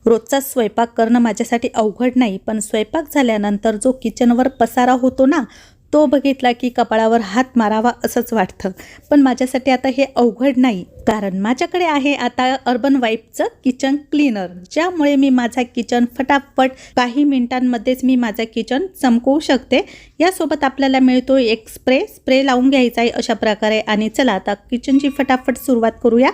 रोजचा स्वयंपाक करणं माझ्यासाठी अवघड नाही, पण स्वयंपाक झाल्यानंतर जो किचनवर पसारा होतो ना, तो बघितला की कपाळावर हात मारावा असंच वाटतं. पण माझ्यासाठी आता हे अवघड नाही, कारण माझ्याकडे आहे आता अर्बन वाईपचं किचन क्लीनर, ज्यामुळे मी माझा किचन फटाफट काही मिनिटांमध्येच मी माझा किचन चमकवू शकते. यासोबत आपल्याला मिळतो एक स्प्रे लावून घ्यायचा आहे अशा प्रकारे. आणि चला आता किचनची फटाफट सुरुवात करूया.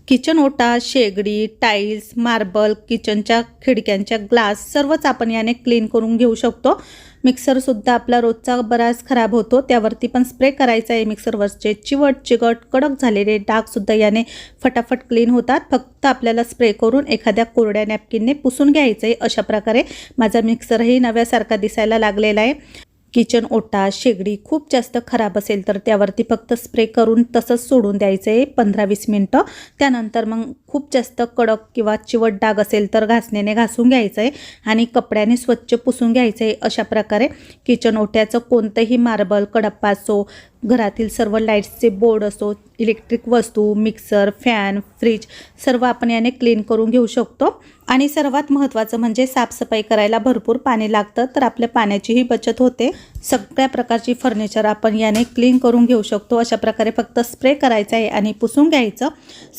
किचन ओटा, शेगडी, टाईल्स, मार्बल, किचनच्या खिडक्यांच्या ग्लास सर्वच आपण याने क्लीन करून घेऊ शकतो. मिक्सरसुद्धा आपला रोजचा बराच खराब होतो, त्यावरती पण स्प्रे करायचा आहे. मिक्सरवरचे चिवट चिकट कडक झालेले डागसुद्धा याने फटाफट क्लीन होतात. फक्त आपल्याला स्प्रे करून एखाद्या कोरड्या नॅपकिनने पुसून घ्यायचं आहे. अशा प्रकारे माझा मिक्सरही नव्यासारखा दिसायला लागलेला आहे. किचन ओटा, शेगडी खूप जास्त खराब असेल तर त्यावरती फक्त स्प्रे करून तसंच सोडून द्यायचं आहे 15-20 मिनटं. त्यानंतर मग खूप जास्त कडक किंवा चिवट डाग असेल तर घासणीने घासून घ्यायचं आहे आणि कपड्याने स्वच्छ पुसून घ्यायचं आहे. अशा प्रकारे किचन ओट्याचं कोणतंही मार्बल, कडप्पा असो, घरातील सर्व लाईट्सचे बोर्ड असो, इलेक्ट्रिक वस्तू, मिक्सर, फॅन, फ्रीज सर्व आपण याने क्लीन करून घेऊ शकतो. आणि सर्वात महत्त्वाचं म्हणजे साफसफाई करायला भरपूर पाणी लागतं, तर आपल्या पाण्याचीही बचत होते. सगळ्या प्रकारची फर्निचर आपण याने क्लीन करून घेऊ शकतो. अशा प्रकारे फक्त स्प्रे करायचा आहे आणि पुसून घ्यायचं.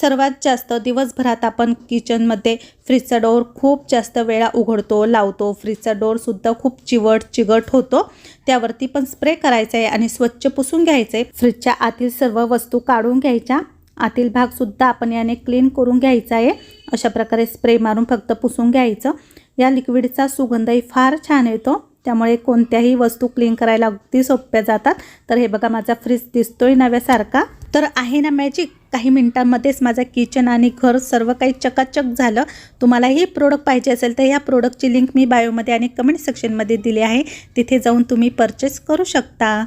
सर्वात जास्त दिवसभरात आपण किचनमध्ये फ्रीजचा डोअर खूप जास्त वेळा उघडतो लावतो. फ्रीजचा डोअरसुद्धा खूप चिवट चिगट होतो, त्यावरती पण स्प्रे करायचा आहे आणि स्वच्छ पुसून घ्यायचं आहे. फ्रीजच्या आतील सर्व वस्तू काढून घ्यायच्या, आतील भागसुद्धा आपण याने क्लीन करून घ्यायचा आहे. अशा प्रकारे स्प्रे मारून फक्त पुसून घ्यायचं. या लिक्विडचा सुगंधही फार छान येतो, त्यामुळे कोणत्याही वस्तू क्लीन करायला अगदी सोप्या जातात. तर हे बघा माझा फ्रीज दिसतोय नव्यासारखा. तर आहे ना मॅजिक, काही मिनिटांमध्येच माझा किचन आणि घर सर्व काही चकाचक झालं. तुम्हाला हे प्रोडक्ट पाहिजे असेल तर या प्रोडक्टची लिंक मी बायोमध्ये आणि कमेंट सेक्शनमध्ये दिली आहे, तिथे जाऊन तुम्ही परचेस करू शकता.